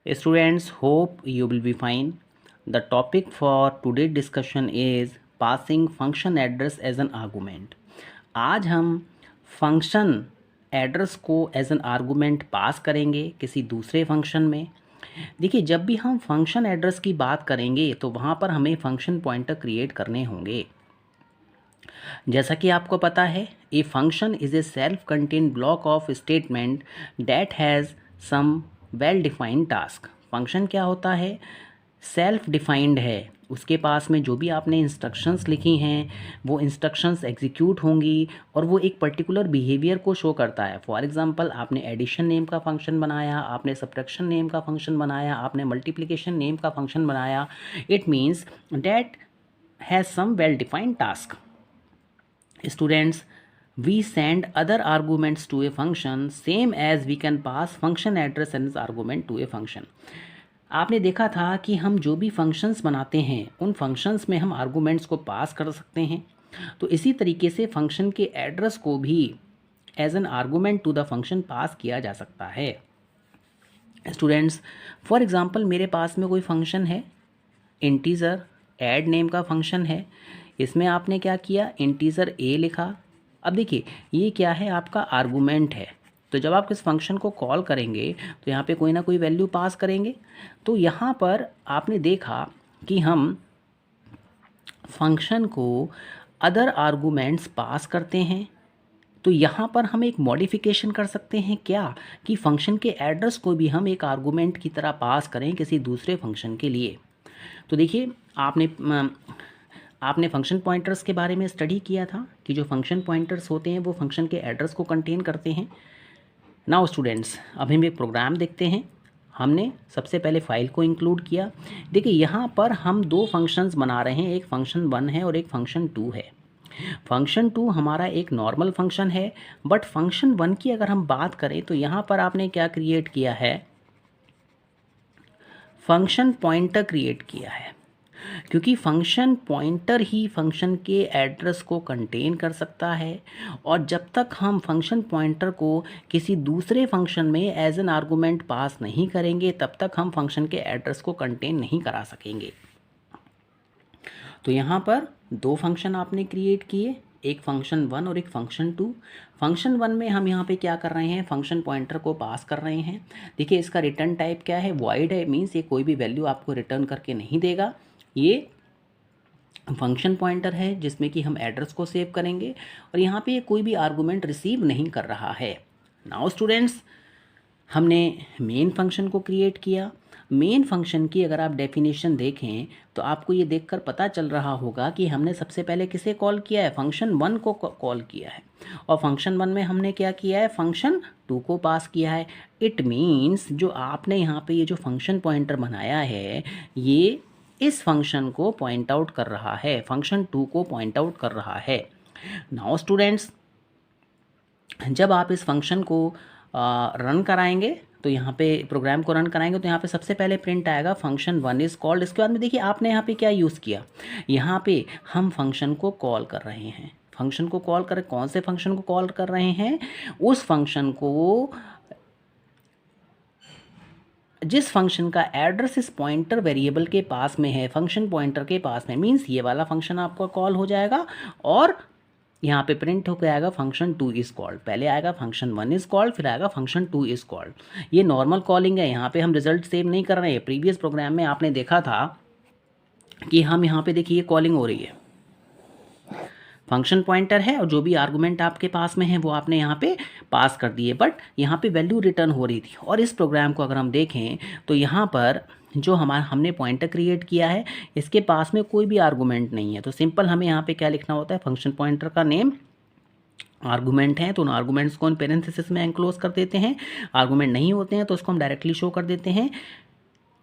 Students, hope you will be fine. The topic for today's discussion is passing function address as an argument. आज हम function address को as an argument पास करेंगे किसी दूसरे function में। देखिए, जब भी हम फंक्शन एड्रेस की बात करेंगे तो वहाँ पर हमें फंक्शन पॉइंटर क्रिएट करने होंगे। जैसा कि आपको पता है, a function is a self contained block of statement that has some well defined task. Function क्या होता है? सेल्फ डिफाइंड है, उसके पास में जो भी आपने इंस्ट्रक्शंस लिखी हैं वो इंस्ट्रक्शंस एग्जीक्यूट होंगी और वो एक पर्टिकुलर बिहेवियर को शो करता है। फॉर एग्जांपल, आपने एडिशन नेम का फंक्शन बनाया, आपने सब्ट्रैक्शन नेम का फंक्शन बनाया, आपने मल्टीप्लिकेशन नेम का फंक्शन बनाया। It means that has some well defined task. Students, we send other arguments to a function same as we can pass function address as argument to a function. आपने देखा था कि हम जो भी functions बनाते हैं उन फंक्शंस में हम आर्गूमेंट्स को पास कर सकते हैं। तो इसी तरीके से फंक्शन के एड्रेस को भी as an argument to the function pass किया जा सकता है। स्टूडेंट्स, फॉर एग्जांपल मेरे पास में कोई फंक्शन है, इंटीजर ऐड नेम का फंक्शन है। इसमें आपने क्या किया, इंटीजर ए लिखा। अब देखिए, ये क्या है, आपका आर्गूमेंट है। तो जब आप इस फंक्शन को कॉल करेंगे तो यहाँ पे कोई ना कोई वैल्यू पास करेंगे। तो यहाँ पर आपने देखा कि हम फंक्शन को अदर आर्गूमेंट्स पास करते हैं। तो यहाँ पर हम एक मॉडिफिकेशन कर सकते हैं क्या, कि फंक्शन के एड्रेस को भी हम एक आर्गूमेंट की तरह पास करें किसी दूसरे फंक्शन के लिए। तो देखिए, आपने फंक्शन पॉइंटर्स के बारे में स्टडी किया था कि जो फंक्शन पॉइंटर्स होते हैं वो फंक्शन के एड्रेस को कंटेन करते हैं। नाउ स्टूडेंट्स, अब हम एक प्रोग्राम देखते हैं। हमने सबसे पहले फाइल को इंक्लूड किया। देखिए, यहाँ पर हम दो फंक्शंस बना रहे हैं, एक फंक्शन 1 है और एक फंक्शन 2 है। फंक्शन 2 हमारा एक नॉर्मल फंक्शन है, बट फंक्शन 1 की अगर हम बात करें तो यहाँ पर आपने क्या क्रिएट किया है, फंक्शन पॉइंटर क्रिएट किया है। क्योंकि फंक्शन पॉइंटर ही फंक्शन के एड्रेस को कंटेन कर सकता है, और जब तक हम फंक्शन पॉइंटर को किसी दूसरे फंक्शन में एज एन आर्गूमेंट पास नहीं करेंगे तब तक हम फंक्शन के एड्रेस को कंटेन नहीं करा सकेंगे। तो यहाँ पर दो फंक्शन आपने क्रिएट किए, एक फंक्शन 1 और एक फंक्शन 2। फंक्शन 1 में हम यहाँ पे क्या कर रहे हैं, फंक्शन पॉइंटर को पास कर रहे हैं। देखिए, इसका रिटर्न टाइप क्या है, वॉइड है। मीन्स ये कोई भी वैल्यू आपको रिटर्न करके नहीं देगा। ये फंक्शन पॉइंटर है जिसमें कि हम एड्रेस को सेव करेंगे, और यहाँ पे कोई भी आर्गूमेंट रिसीव नहीं कर रहा है। नाउ स्टूडेंट्स, हमने मेन फंक्शन को क्रिएट किया। मेन फंक्शन की अगर आप डेफिनेशन देखें तो आपको ये देखकर पता चल रहा होगा कि हमने सबसे पहले किसे कॉल किया है, फंक्शन 1 को कॉल किया है, और फंक्शन 1 में हमने क्या किया है, फंक्शन 2 को पास किया है। इट मीन्स जो आपने यहाँ पे ये जो फंक्शन पॉइंटर बनाया है ये इस फंक्शन को पॉइंट आउट कर रहा है, फंक्शन 2 को पॉइंट आउट कर रहा है। नाउ स्टूडेंट्स, जब आप इस फंक्शन को रन कराएंगे तो यहाँ पे प्रोग्राम को रन कराएंगे तो यहाँ पे सबसे पहले प्रिंट आएगा फंक्शन 1 इज़ कॉल्ड। इसके बाद में देखिए आपने यहाँ पे क्या यूज़ किया, यहाँ पे हम फंक्शन को कॉल कर रहे हैं। फंक्शन को कॉल कर, कौन से फंक्शन को कॉल कर रहे हैं, उस फंक्शन को जिस फंक्शन का एड्रेस इस पॉइंटर वेरिएबल के पास में है, फंक्शन पॉइंटर के पास में। मीन्स ये वाला फंक्शन आपका कॉल हो जाएगा और यहाँ पे प्रिंट होकर आएगा फंक्शन 2 इज़ कॉल्ड। पहले आएगा फंक्शन 1 इज़ कॉल्ड, फिर आएगा फंक्शन 2 इज़ कॉल्ड। ये नॉर्मल कॉलिंग है, यहाँ पे हम रिजल्ट सेव नहीं कर रहे हैं। प्रीवियस प्रोग्राम में आपने देखा था कि हम यहाँ पे देखिए कॉलिंग हो रही है, फंक्शन पॉइंटर है और जो भी आर्गूमेंट आपके पास में है वो आपने यहाँ पे पास कर दिए, बट यहाँ पे वैल्यू रिटर्न हो रही थी। और इस प्रोग्राम को अगर हम देखें तो यहाँ पर जो हमने पॉइंटर क्रिएट किया है इसके पास में कोई भी आर्गूमेंट नहीं है। तो सिंपल हमें यहाँ पे क्या लिखना होता है, फंक्शन पॉइंटर का नेम आर्गूमेंट है तो उन आर्गूमेंट्स को हम पेरेंथेसिस में एनक्लोज कर देते हैं। आर्गूमेंट नहीं होते हैं तो उसको हम डायरेक्टली शो कर देते हैं,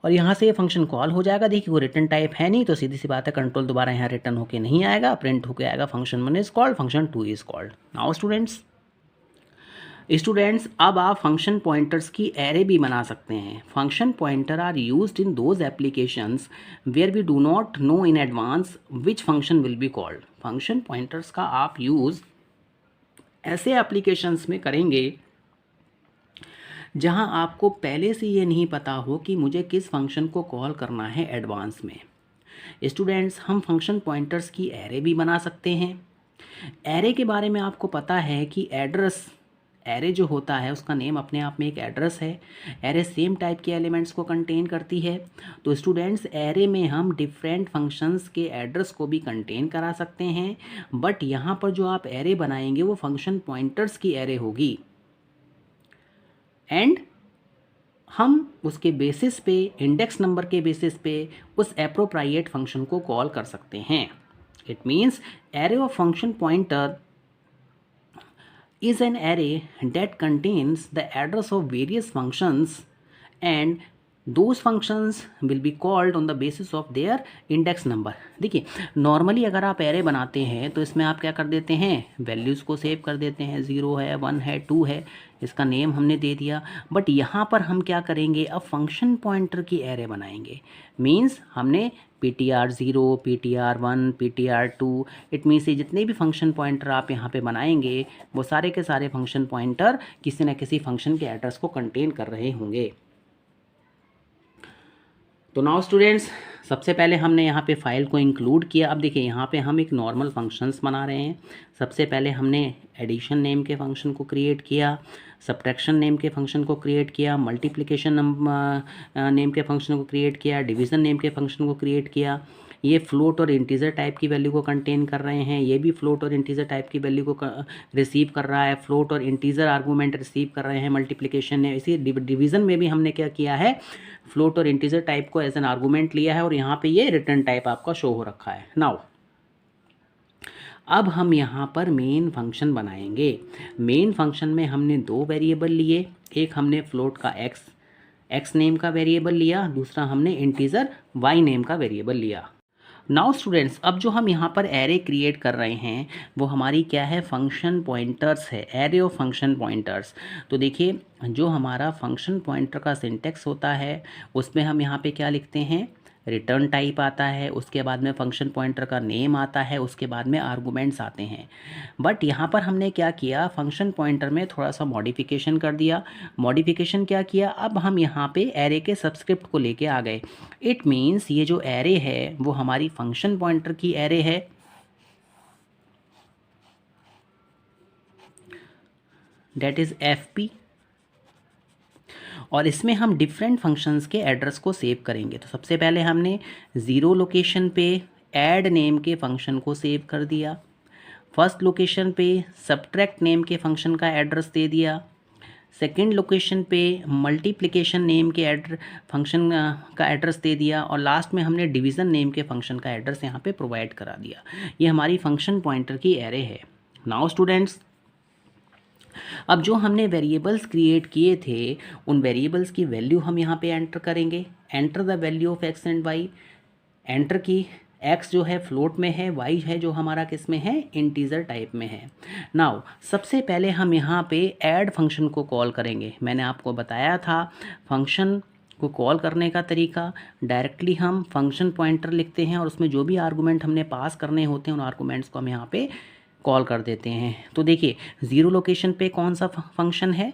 और यहाँ से ये फंक्शन कॉल हो जाएगा। देखिए, वो रिटर्न टाइप है नहीं तो सीधी सी बात है, कंट्रोल दोबारा यहाँ रिटर्न होके नहीं आएगा, प्रिंट होके आएगा function 1 is called, function 2 is called. Now students, अब आप फंक्शन पॉइंटर्स की एरे भी बना सकते हैं। Function pointer are used in those applications where we do not know in advance which function will be called. Function pointers का आप use ऐसे एप्लीकेशंस में करेंगे जहां आपको पहले से ये नहीं पता हो कि मुझे किस फंक्शन को कॉल करना है एडवांस में। स्टूडेंट्स, हम फंक्शन पॉइंटर्स की एरे भी बना सकते हैं। एरे के बारे में आपको पता है कि एड्रेस, एरे जो होता है उसका नेम अपने आप में एक एड्रेस है। एरे सेम टाइप के एलिमेंट्स को कंटेन करती है। तो स्टूडेंट्स, एरे में हम डिफरेंट फंक्शंस के एड्रेस को भी कंटेन करा सकते हैं, बट यहाँ पर जो आप एरे बनाएंगे वो फंक्शन पॉइंटर्स की एरे होगी एंड हम उसके बेसिस पे, इंडेक्स नंबर के बेसिस पे उस एप्रोप्रिएट फंक्शन को कॉल कर सकते हैं। It means array of function pointer is an array that contains the address of various functions and those functions will be called on the basis of their index number। देखिए, normally अगर आप array बनाते हैं तो इसमें आप क्या कर देते हैं, वैल्यूज़ को सेव कर देते हैं, 0 है, 1 है, 2 है, इसका नेम हमने दे दिया। बट यहाँ पर हम क्या करेंगे, अब फंक्शन पॉइंटर की एरे बनाएंगे। मीन्स हमने ptr0, ptr1, ptr2, it means ये जितने भी फंक्शन पॉइंटर आप यहाँ पे बनाएंगे वो सारे के सारे फंक्शन पॉइंटर किसी न किसी फंक्शन के एड्रेस को कंटेन कर रहे होंगे। तो नाउ स्टूडेंट्स, सबसे पहले हमने यहाँ पे फाइल को इंक्लूड किया। अब देखिए, यहाँ पे हम एक नॉर्मल फंक्शंस बना रहे हैं। सबसे पहले हमने एडिशन नेम के फंक्शन को क्रिएट किया, सब्ट्रैक्शन नेम के फंक्शन को क्रिएट किया, मल्टीप्लिकेशन नेम के फंक्शन को क्रिएट किया, डिवीज़न नेम के फंक्शन को क्रिएट किया। ये फ्लोट और इंटीजर टाइप की वैल्यू को कंटेन कर रहे हैं, ये भी फ्लोट और इंटीजर टाइप की वैल्यू को रिसीव कर रहा है, फ्लोट और इंटीजर आर्गूमेंट रिसीव कर रहे हैं मल्टीप्लिकेशन ने। इसी डिवीज़न में भी हमने क्या किया है, फ्लोट और इंटीजर टाइप को एज एन आर्गूमेंट लिया है और यहाँ पे ये रिटर्न टाइप आपका शो हो रखा है। नाउ अब हम यहाँ पर मेन फंक्शन बनाएंगे। मेन फंक्शन में हमने दो वेरिएबल लिए, एक हमने फ्लोट का एक्स नेम का वेरिएबल लिया, दूसरा हमने इंटीजर वाई नेम का वेरिएबल लिया। नाउ स्टूडेंट्स, अब जो हम यहाँ पर एरे क्रिएट कर रहे हैं वो हमारी क्या है, फंक्शन पॉइंटर्स है, एरे ऑफ फंक्शन पॉइंटर्स। तो देखिए, जो हमारा फंक्शन पॉइंटर का सिंटेक्स होता है उसमें हम यहाँ पे क्या लिखते हैं, रिटर्न टाइप आता है, उसके बाद में फंक्शन पॉइंटर का नेम आता है, उसके बाद में आर्गूमेंट्स आते हैं। बट यहाँ पर हमने क्या किया, फंक्शन पॉइंटर में थोड़ा सा मॉडिफिकेशन कर दिया। मॉडिफिकेशन क्या किया, अब हम यहाँ पे एरे के सबस्क्रिप्ट को लेके आ गए। इट मीन्स ये जो एरे है वो हमारी फंक्शन पॉइंटर की एरे है, डेट इज़ fp, और इसमें हम डिफरेंट फंक्शंस के एड्रेस को सेव करेंगे। तो सबसे पहले हमने 0 लोकेशन पे ऐड नेम के फंक्शन को सेव कर दिया, फर्स्ट लोकेशन पे सब्ट्रैक्ट नेम के फंक्शन का एड्रेस दे दिया, सेकंड लोकेशन पे मल्टीप्लिकेशन नेम के फंक्शन का एड्रेस दे दिया, और लास्ट में हमने डिवीज़न नेम के फंक्शन का एड्रेस यहाँ पे प्रोवाइड करा दिया। ये हमारी फंक्शन पॉइंटर की एरे है। नाउ स्टूडेंट्स, अब जो हमने वेरिएबल्स क्रिएट किए थे उन वेरिएबल्स की वैल्यू हम यहाँ पे एंटर करेंगे। Enter the value of X and Y, enter key, X जो है फ्लोट में है, वाई है जो हमारा किस में है, इंटीजर टाइप में है। नाउ सबसे पहले हम यहाँ पे ऐड फंक्शन को कॉल करेंगे। मैंने आपको बताया था फंक्शन को कॉल करने का तरीका, डायरेक्टली हम फंक्शन पॉइंटर लिखते हैं और उसमें जो भी आर्गूमेंट हमने पास करने होते हैं उन आर्गूमेंट्स को हम यहाँ पे कॉल कर देते हैं। तो देखिए, 0 लोकेशन पे कौन सा फंक्शन है,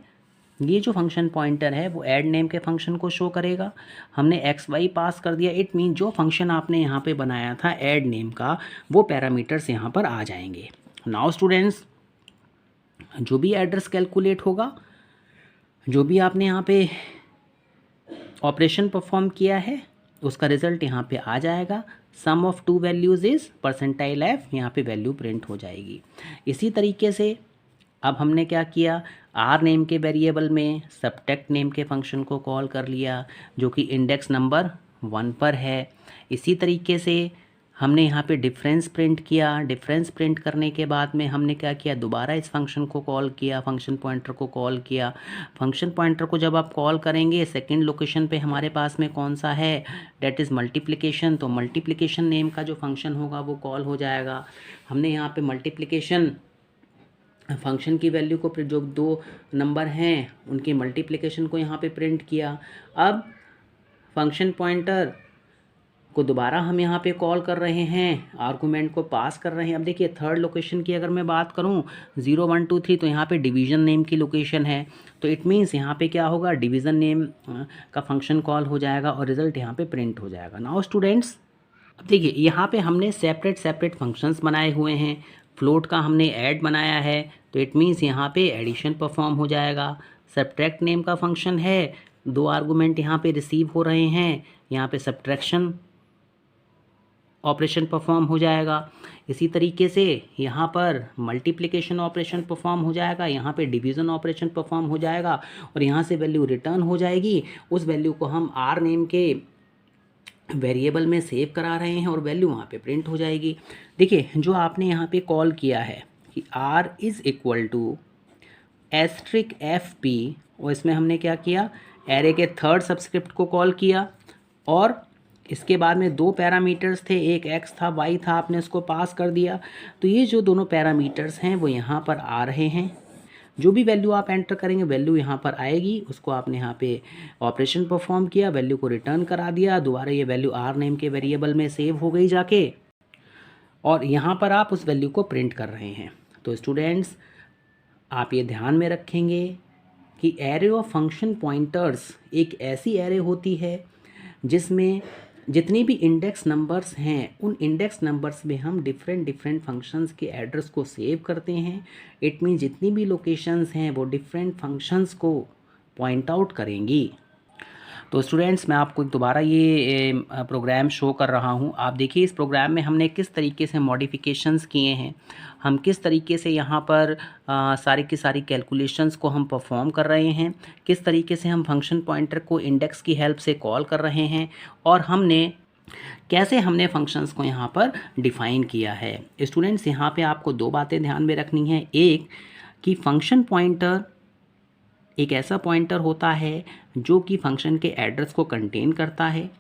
ये जो फंक्शन पॉइंटर है वो ऐड नेम के फंक्शन को शो करेगा। हमने एक्स वाई पास कर दिया, इट मीन जो फंक्शन आपने यहाँ पे बनाया था ऐड नेम का वो पैरामीटर्स यहाँ पर आ जाएंगे। नाउ स्टूडेंट्स, जो भी एड्रेस कैलकुलेट होगा, जो भी आपने यहाँ पे ऑपरेशन परफॉर्म किया है उसका रिजल्ट यहाँ पे आ जाएगा। Sum of two values is percentile F, यहाँ पे वैल्यू प्रिंट हो जाएगी। इसी तरीके से अब हमने क्या किया, आर नेम के वेरिएबल में सब्ट्रैक्ट नेम के फंक्शन को कॉल कर लिया जो कि इंडेक्स नंबर 1 पर है। इसी तरीके से हमने यहाँ पे डिफरेंस प्रिंट किया। डिफरेंस प्रिंट करने के बाद में हमने क्या किया, दोबारा इस फंक्शन को कॉल किया, फंक्शन पॉइंटर को कॉल किया। फंक्शन पॉइंटर को जब आप कॉल करेंगे सेकंड लोकेशन पे हमारे पास में कौन सा है, डेट इज़ मल्टीप्लिकेशन। तो मल्टीप्लिकेशन नेम का जो फंक्शन होगा वो कॉल हो जाएगा। हमने यहाँ पे मल्टीप्लिकेशन फंक्शन की वैल्यू को, जो 2 नंबर हैं उनकी मल्टीप्लिकेशन को यहाँ पे प्रिंट किया। अब फंक्शन पॉइंटर को दोबारा हम यहाँ पे कॉल कर रहे हैं, आर्गूमेंट को पास कर रहे हैं। अब देखिए थर्ड लोकेशन की अगर मैं बात करूँ 0 1 2 3, तो यहाँ पे डिवीज़न नेम की लोकेशन है, तो इट मीन्स यहाँ पे क्या होगा, डिवीज़न नेम का फंक्शन कॉल हो जाएगा और रिजल्ट यहाँ पे प्रिंट हो जाएगा। नाउ स्टूडेंट्स अब देखिए यहाँ पे हमने सेपरेट फंक्शंस बनाए हुए हैं, फ्लोट का हमने ऐड बनाया है, तो इट मीन्स यहाँ पे एडिशन परफॉर्म हो जाएगा। सब्ट्रैक्ट नेम का फंक्शन है, 2 आर्गूमेंट यहाँ पे रिसीव हो रहे हैं, यहाँ पे सब्ट्रैक्शन ऑपरेशन परफॉर्म हो जाएगा। इसी तरीके से यहाँ पर मल्टीप्लिकेशन ऑपरेशन परफॉर्म हो जाएगा, यहाँ पे डिवीज़न ऑपरेशन परफॉर्म हो जाएगा और यहाँ से वैल्यू रिटर्न हो जाएगी। उस वैल्यू को हम आर नेम के वेरिएबल में सेव करा रहे हैं और वैल्यू वहाँ पे प्रिंट हो जाएगी। देखिए जो आपने यहाँ पे कॉल किया है कि r is equal to asterisk F P, और इसमें हमने क्या किया, एरे के थर्ड सबस्क्रिप्ट को कॉल किया और इसके बाद में 2 पैरामीटर्स थे, एक x था y था, आपने उसको पास कर दिया। तो ये जो दोनों पैरामीटर्स हैं वो यहाँ पर आ रहे हैं, जो भी वैल्यू आप एंटर करेंगे वैल्यू यहाँ पर आएगी, उसको आपने यहाँ पे ऑपरेशन परफॉर्म किया, वैल्यू को रिटर्न करा दिया, दोबारा ये वैल्यू आर नेम के वेरिएबल में सेव हो गई जाके, और यहाँ पर आप उस वैल्यू को प्रिंट कर रहे हैं। तो स्टूडेंट्स आप ये ध्यान में रखेंगे कि एरे ऑफ फंक्शन पॉइंटर्स एक ऐसी एरे होती है जिसमें जितनी भी इंडेक्स नंबर्स हैं उन इंडेक्स नंबर्स में हम डिफरेंट फंक्शंस के एड्रेस को सेव करते हैं। इट मीन जितनी भी लोकेशंस हैं वो डिफरेंट फंक्शंस को पॉइंट आउट करेंगी। तो स्टूडेंट्स मैं आपको दोबारा ये प्रोग्राम शो कर रहा हूँ। आप देखिए इस प्रोग्राम में हमने किस तरीके से मॉडिफिकेशंस किए हैं, हम किस तरीके से यहाँ पर सारी की सारी कैलकुलेशंस को हम परफॉर्म कर रहे हैं, किस तरीके से हम फंक्शन पॉइंटर को इंडेक्स की हेल्प से कॉल कर रहे हैं और कैसे हमने फंक्शंस को यहाँ पर डिफ़ाइन किया है। स्टूडेंट्स यहाँ पे आपको 2 बातें ध्यान में रखनी है। एक कि फंक्शन पॉइंटर एक ऐसा पॉइंटर होता है जो कि फंक्शन के एड्रेस को कंटेन करता है,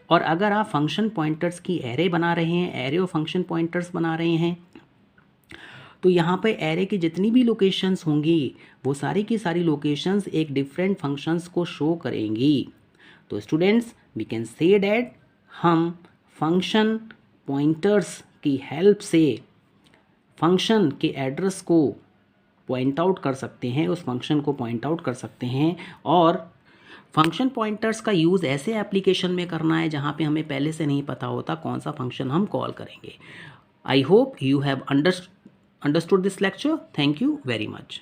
और अगर आप फंक्शन पॉइंटर्स की एरे बना रहे हैं, एरे ऑफ फंक्शन पॉइंटर्स बना रहे हैं, तो यहाँ पे एरे की जितनी भी लोकेशंस होंगी वो सारी की सारी लोकेशंस एक डिफरेंट फंक्शंस को शो करेंगी। तो students we can say that हम फंक्शन पॉइंटर्स की हेल्प से फंक्शन के एड्रेस को पॉइंट आउट कर सकते हैं, उस फंक्शन को पॉइंट आउट कर सकते हैं। और फंक्शन पॉइंटर्स का यूज़ ऐसे एप्लीकेशन में करना है जहाँ पे हमें पहले से नहीं पता होता कौन सा फंक्शन हम कॉल करेंगे। I hope you have understood this lecture. Thank you very much.